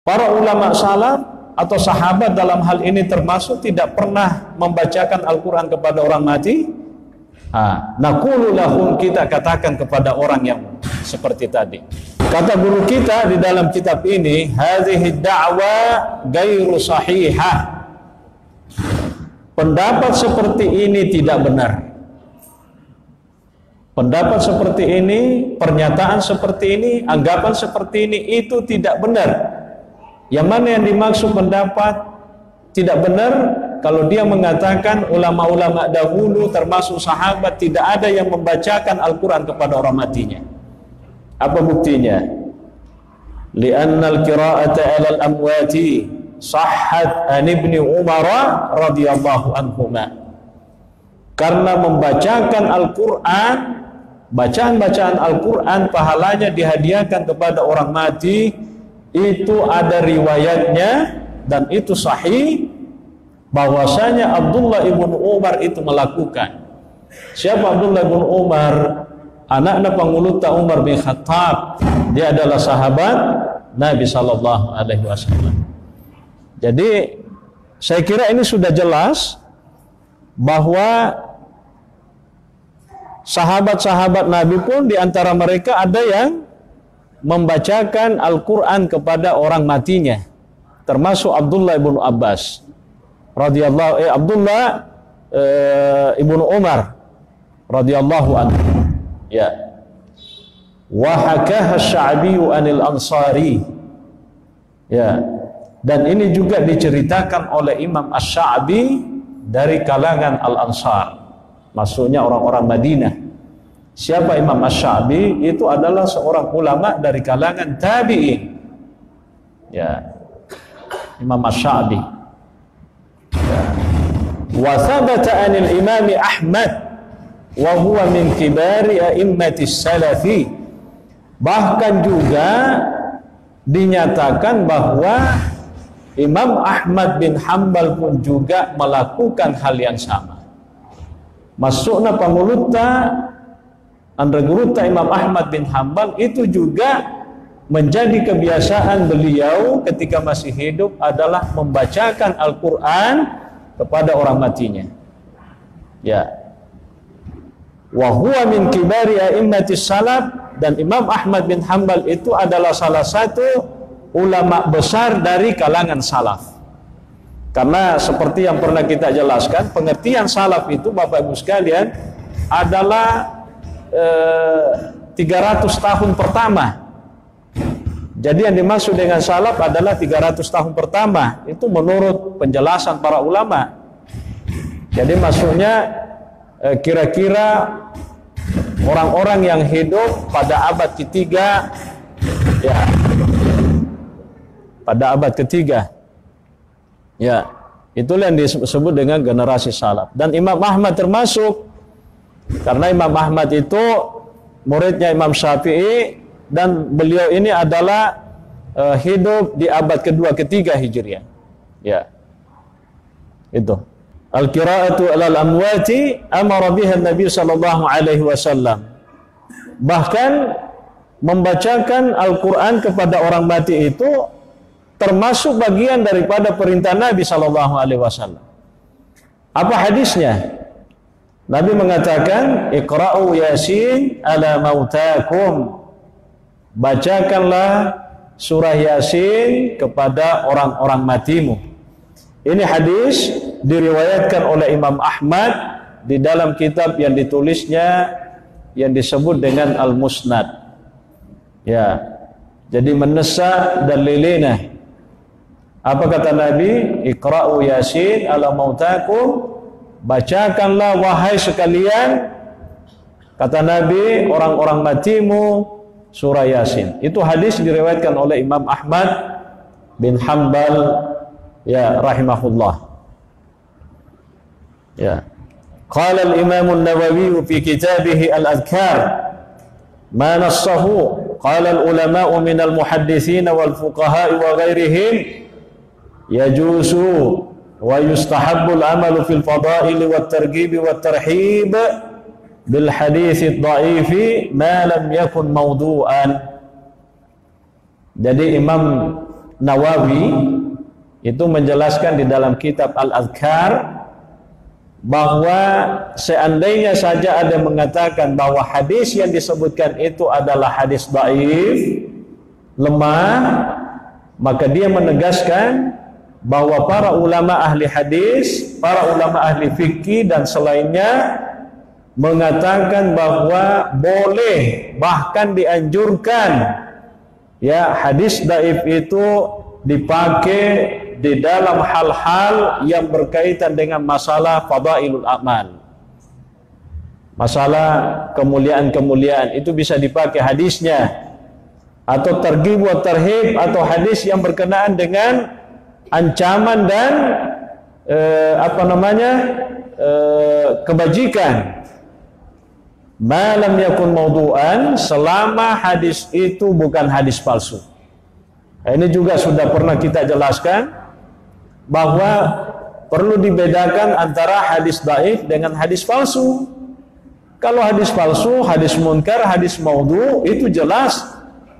Para ulama salaf atau sahabat dalam hal ini termasuk tidak pernah membacakan Al-Quran kepada orang mati. Naqulu lahum, kita katakan kepada orang yang seperti tadi. Kata guru kita di dalam kitab ini, hadhihi da'wa ghairu sahihah. Pendapat seperti ini tidak benar. Pendapat seperti ini, pernyataan seperti ini, anggapan seperti ini itu tidak benar. Yang mana yang dimaksud pendapat tidak benar? Kalau dia mengatakan ulama-ulama dahulu termasuk sahabat tidak ada yang membacakan Al-Quran kepada orang matinya. Apa buktinya? Li'anna al-qira'ata 'ala al-amwati sahhat an ibni Umar radhiyallahu anhuma. Karena membacakan Al-Quran, bacaan-bacaan Al-Quran pahalanya dihadiahkan kepada orang mati, itu ada riwayatnya dan itu sahih bahwasanya Abdullah ibn Umar itu melakukan. Siapa Abdullah ibn Umar? Anaknya penguluta Umar bin Khattab. Dia adalah sahabat Nabi sallallahu alaihi wasallam. Jadi saya kira ini sudah jelas bahwa sahabat-sahabat Nabi pun di antara mereka ada yang membacakan Al-Quran kepada orang matinya, termasuk Abdullah ibn Abbas radhiyallahu Abdullah ibn Umar radhiyallahu anhu. Ya. Wa hakaha asy-Sya'bi 'anil Ansari. Ya. Dan ini juga diceritakan oleh Imam Asy-Sya'bi dari kalangan Al-Ansar. Maksudnya orang-orang Madinah. Siapa Imam Asy-Sya'bi? Itu adalah seorang ulama dari kalangan tabi'in. Ya. Imam Asy-Sya'bi. Ya. Wa thabata 'anil Imam Ahmad wa huwa min kibari a'immatis salafi. Bahkan juga dinyatakan bahwa Imam Ahmad bin Hanbal pun juga melakukan hal yang sama. Masukna panguluta Andaguruta Imam Ahmad bin Hanbal itu juga menjadi kebiasaan beliau ketika masih hidup adalah membacakan Al-Quran kepada orang matinya. Ya. Wa huwa min kibari a'immatis salaf, dan Imam Ahmad bin Hanbal itu adalah salah satu ulama besar dari kalangan salaf. Karena seperti yang pernah kita jelaskan, pengertian salaf itu Bapak Ibu sekalian adalah 300 tahun pertama. Jadi yang dimaksud dengan salaf adalah 300 tahun pertama. Itu menurut penjelasan para ulama. Jadi maksudnya kira-kira orang-orang yang hidup pada abad ketiga, ya, pada abad ketiga, ya, itulah yang disebut dengan generasi salaf. Dan Imam Ahmad termasuk, karena Imam Ahmad itu muridnya Imam Syafi'i, dan beliau ini adalah hidup di abad kedua ketiga Hijriah. Ya, itu. Al-qira'atu 'alal amwati amara biha Nabi sallallahu alaihi wasallam. Bahkan membacakan Al-Qur'an kepada orang mati itu termasuk bagian daripada perintah Nabi sallallahu alaihi wasallam. Apa hadisnya? Nabi mengatakan, "Iqra'u Yasin 'ala mautakum." Bacakanlah surah Yasin kepada orang-orang matimu. Ini hadis diriwayatkan oleh Imam Ahmad di dalam kitab yang ditulisnya yang disebut dengan Al-Musnad. Ya. Jadi menesa dan lilina. Apa kata Nabi? Iqra'u Yasin 'ala mautakum. Bacakanlah wahai sekalian, kata Nabi, orang-orang matimu surah Yasin. Itu hadis diriwayatkan oleh Imam Ahmad bin Hanbal, ya, rahimahullah. Ya. Qala al-Imam an-Nawawi fi kitabih al-Adhkar ma nassahu qala al-ulama'u min al-muhaddithin wal fuqaha wa ghairihim yajuzu wa yustahabbu al-amalu fil fadail wat targhib wat tarhib bil hadits ad-dha'if ma lam yakun mawdu'an. Jadi Imam Nawawi itu menjelaskan di dalam kitab Al-Adhkar bahwa seandainya saja ada mengatakan bahwa hadis yang disebutkan itu adalah hadis dhaif, lemah, maka dia menegaskan bahwa para ulama ahli hadis, para ulama ahli fikih dan selainnya mengatakan bahwa boleh, bahkan dianjurkan ya hadis dhaif itu dipakai di dalam hal-hal yang berkaitan dengan masalah fadailul amal, masalah kemuliaan-kemuliaan, itu bisa dipakai hadisnya, atau targhib wa tarhib, atau hadis yang berkenaan dengan ancaman dan kebajikan. Malam yakun maudu'an, selama hadis itu bukan hadis palsu. Ini juga sudah pernah kita jelaskan bahwa perlu dibedakan antara hadis dhaif dengan hadis palsu. Kalau hadis palsu, hadis munkar, hadis maudhu, itu jelas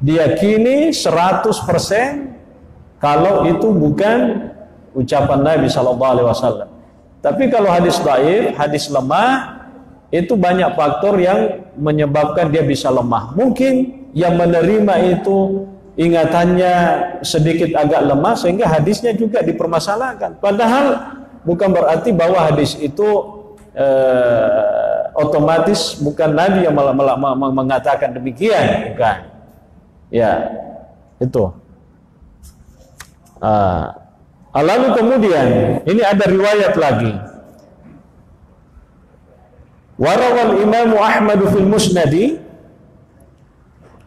diyakini 100% kalau itu bukan ucapan Nabi SAW. Tapi kalau hadis dhaif, hadis lemah, itu banyak faktor yang menyebabkan dia bisa lemah. Mungkin yang menerima itu ingatannya sedikit agak lemah sehingga hadisnya juga dipermasalahkan. Padahal bukan berarti bahwa hadis itu otomatis bukan Nabi yang mengatakan demikian, bukan. Ya, itu. Lalu kemudian ini ada riwayat lagi. Warawal Imam Ahmad fil Musnadi.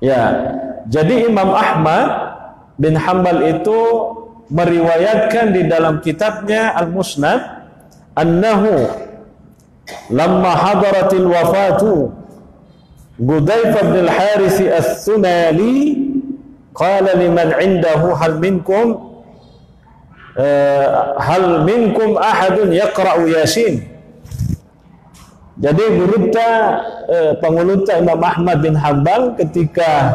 Ya, jadi Imam Ahmad bin Hanbal itu meriwayatkan di dalam kitabnya Al-Musnad annahu lamma hadaratil wafatu Gudayfah bin al-Harith as-Sunali qala liman indahu hal minkum ahadun yaqra'u Yasin. Jadi berita penguluta Imam Ahmad bin Hanbal ketika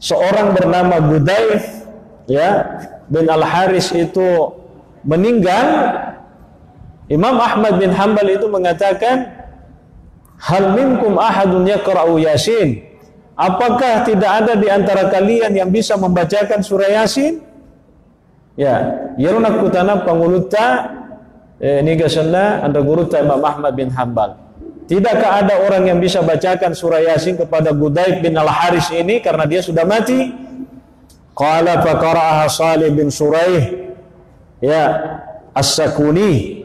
seorang bernama Gudayf ya bin Al-Haris itu meninggal, Imam Ahmad bin Hanbal itu mengatakan, hal minkum ahadun yaqra'u Yasin, apakah tidak ada di antara kalian yang bisa membacakan surah Yasin? Ya, yaruna kutana penguluta niga sanna anda guruta Imam Ahmad bin Hanbal. Tidakkah ada orang yang bisa bacakan surah Yasin kepada Gudayf bin Al-Haris ini karena dia sudah mati? Qala fa qara'aha Salih bin Suraih ya As-Sakuni.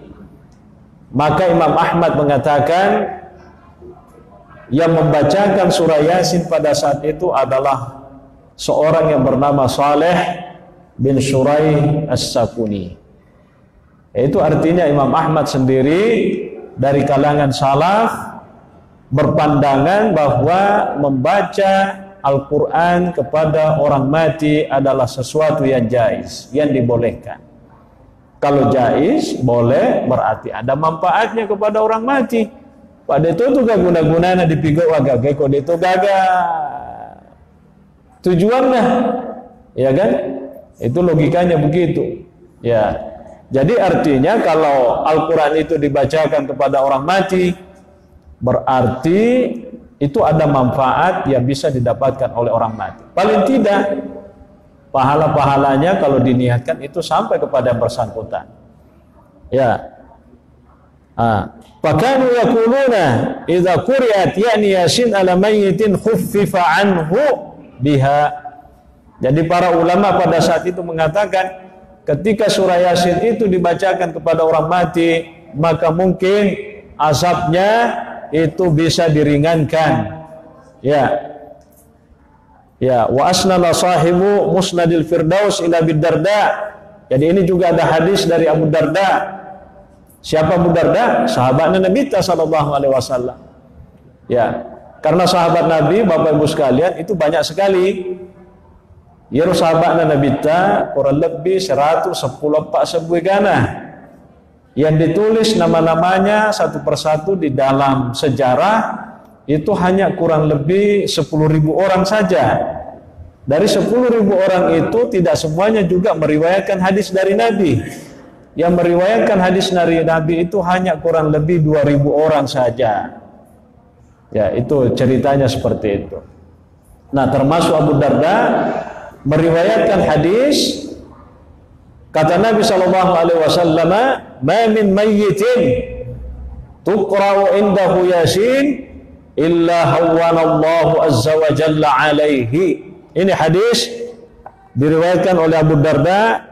Maka Imam Ahmad mengatakan yang membacakan surah Yasin pada saat itu adalah seorang yang bernama Salih bin Suraih As-Sakuni. Itu artinya Imam Ahmad sendiri dari kalangan salaf berpandangan bahwa membaca Al-Quran kepada orang mati adalah sesuatu yang jaiz, yang dibolehkan. Kalau jaiz, boleh, berarti ada manfaatnya kepada orang mati. Pada itu juga guna-gunanya dipikir wagagai kode itu gagal tujuannya, ya kan? Itu logikanya begitu. Ya. Jadi artinya kalau Al-Quran itu dibacakan kepada orang mati, berarti itu ada manfaat yang bisa didapatkan oleh orang mati. Paling tidak, pahala-pahalanya kalau diniatkan itu sampai kepada yang bersangkutan. Ya. Fakanu yaquluna idza quri'at ya'ni Yasin ala mayyitin khuffifa anhu biha. Jadi para ulama pada saat itu mengatakan ketika surah Yasin itu dibacakan kepada orang mati, maka mungkin azabnya itu bisa diringankan. Ya. Ya, wa asnala sahibu Musnadil Firdaus ila Bidarda. Jadi ini juga ada hadis dari Abu Darda. Siapa Abu Darda? Sahabatnya Nabi sallallahu alaihi wasallam. Ya, karena sahabat Nabi, Bapak Ibu sekalian, itu banyak sekali. Ya, sahabatnya Nabi kurang lebih 110 yang ditulis nama-namanya satu persatu di dalam sejarah itu hanya kurang lebih 10.000 orang saja. Dari 10.000 orang itu tidak semuanya juga meriwayatkan hadis dari Nabi. Yang meriwayatkan hadis dari Nabi itu hanya kurang lebih 2.000 orang saja. Ya, itu ceritanya seperti itu. Nah, termasuk Abu Darda meriwayatkan hadis, kata Nabi SAW, "Ma min mayyitin tuqra'u indahu Yasin illa hawwanallahu azza wa jalla alaihi." Ini hadis diriwayatkan oleh Abu Darda,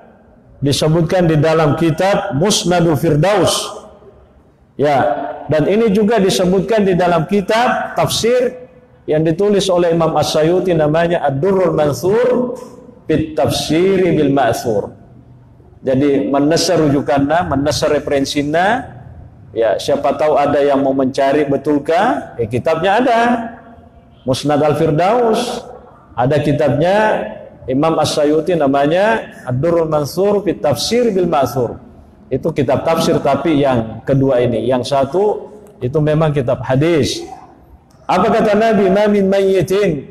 disebutkan di dalam kitab Musnadul Firdaus. Ya, dan ini juga disebutkan di dalam kitab tafsir yang ditulis oleh Imam As-Sayuti, namanya Ad-Durrul Mansur fit Tafsiri bil Ma'thur. Jadi menesa rujukannya, menesa referensinya. Ya, siapa tahu ada yang mau mencari betulkah? Kitabnya ada. Musnad Al-Firdaus. Ada kitabnya Imam As-Sayuti, namanya Ad-Durrul Mansur fit Tafsir bil Ma'thur. Itu kitab tafsir, tapi yang kedua ini, yang satu itu memang kitab hadis. Apa kata Nabi? "Ma min mayyitin",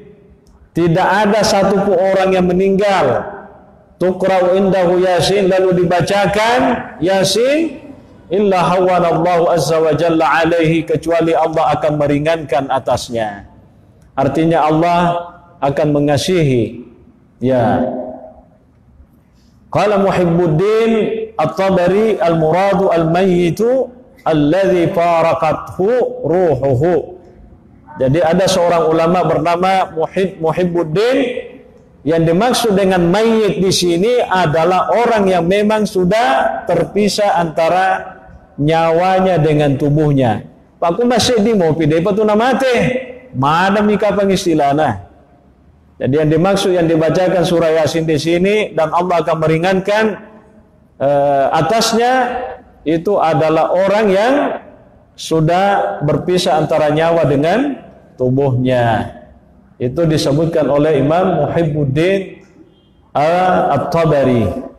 tidak ada satu pun orang yang meninggal, tuqra'u indahu Yasin, lalu dibacakan Yasin, illa hawwanallahu azza wa jalla alaihi, kecuali Allah akan meringankan atasnya. Artinya Allah akan mengasihi. Ya. Qala Muhibbuddin At-Tabari, al-muradu al-mayyitu alladhi faraqathu ruhuhu. Jadi ada seorang ulama bernama Muhibbuddin, yang dimaksud dengan mayit di sini adalah orang yang memang sudah terpisah antara nyawanya dengan tubuhnya. Paku masih di mau pide patuna mate. Mana mika pengistilahna. Jadi yang dimaksud, yang dibacakan surah Yasin di sini dan Allah akan meringankan atasnya, itu adalah orang yang sudah berpisah antara nyawa dengan tubuhnya. Itu disebutkan oleh Imam Muhibbuddin At-Tabari.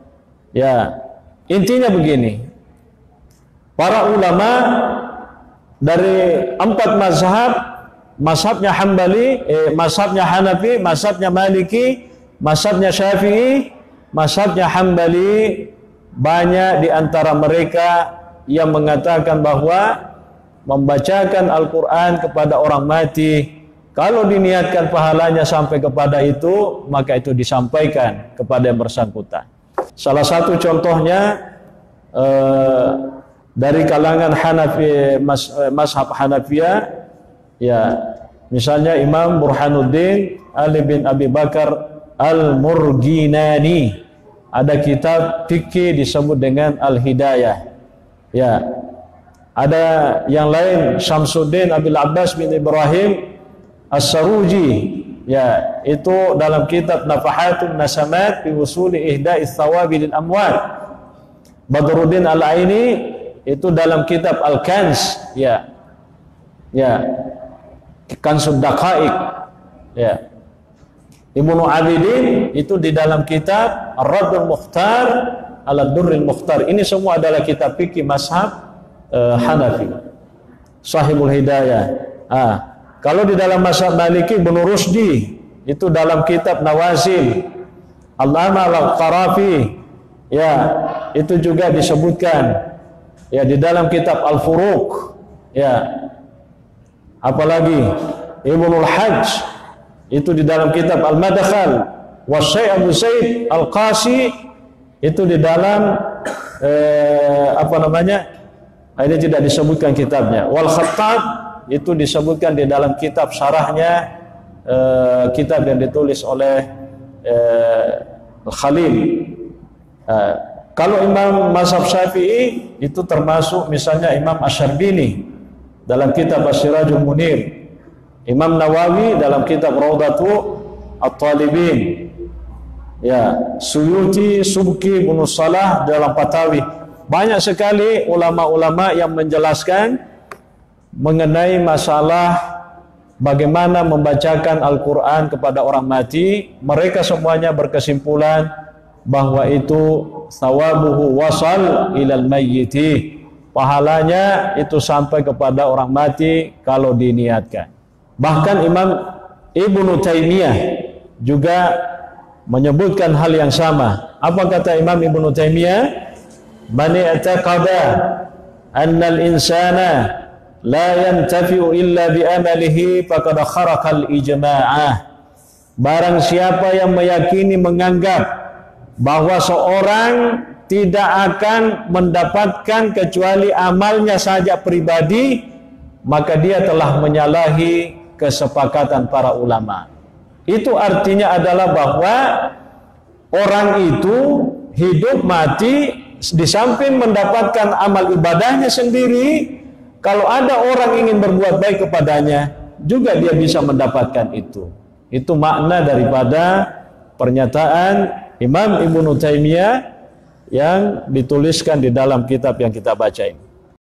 Ya, intinya begini. Para ulama dari 4 mazhab, mazhabnya Hambali, mazhabnya Hanafi, mazhabnya Maliki, mazhabnya Syafi'i, mazhabnya Hambali, banyak di antara mereka yang mengatakan bahwa membacakan Al-Quran kepada orang mati, kalau diniatkan pahalanya sampai kepada itu, maka itu disampaikan kepada yang bersangkutan. Salah satu contohnya dari kalangan Hanafi, mazhab Hanafiyah, ya, misalnya Imam Burhanuddin Ali bin Abi Bakar Al-Murginani, ada kitab fikih disebut dengan Al-Hidayah. Ya, ada yang lain, Syamsuddin Abil Abbas bin Ibrahim As-Saruji, ya, itu dalam kitab Nafahatun Nasamat fi Wusuli Ihda'is Thawabi lil Amwat. Badruddin Al-Aini itu dalam kitab Al-Kanz, ya. Ya. Kanzud Daqaiq, ya. Ibnu Abidin itu di dalam kitab Ar-Raddul Mukhtar ala Durril Mukhtar. Ini semua adalah kitab fikih mazhab Hanafi. Sahibul Hidayah. Kalau di dalam mazhab Maliki, Ibnu Rusdi itu dalam kitab Nawazil. Al-Amal Al-Qarafi, ya, itu juga disebutkan, ya, di dalam kitab Al-Furuq, ya. Apalagi Ibnul Hajj itu di dalam kitab Al-Madkhal, wa Syekh Abu Zaid Al-Qasi itu di dalam ini tidak disebutkan kitabnya. Wal Khattab itu disebutkan di dalam kitab syarahnya, kitab yang ditulis oleh Khalil. Kalau Imam mazhab Syafi'i itu termasuk misalnya Imam Asy-Syarbini dalam kitab Asy-Sirajul Munir, Imam Nawawi dalam kitab Raudhatu At-Talibin, ya, Suyuti, Subki, Ibnu Salah dalam Fatawi. Banyak sekali ulama-ulama yang menjelaskan mengenai masalah bagaimana membacakan Al-Quran kepada orang mati. Mereka semuanya berkesimpulan bahwa itu thawabuhu wasal ilal mayyiti, pahalanya itu sampai kepada orang mati kalau diniatkan. Bahkan Imam Ibnu Taimiyah juga menyebutkan hal yang sama. Apa kata Imam Ibnu Taimiyah? Man i'taqada anna al-insana la yantafi'u illa bi amalihi faqad kharaqal ijma'ah. Barang siapa yang meyakini, menganggap bahwa seorang tidak akan mendapatkan kecuali amalnya saja pribadi, maka dia telah menyalahi kesepakatan para ulama. Itu artinya adalah bahwa orang itu hidup mati, di samping mendapatkan amal ibadahnya sendiri, kalau ada orang ingin berbuat baik kepadanya, juga dia bisa mendapatkan itu. Itu makna daripada pernyataan Imam Ibnu Taimiyah yang dituliskan di dalam kitab yang kita baca ini.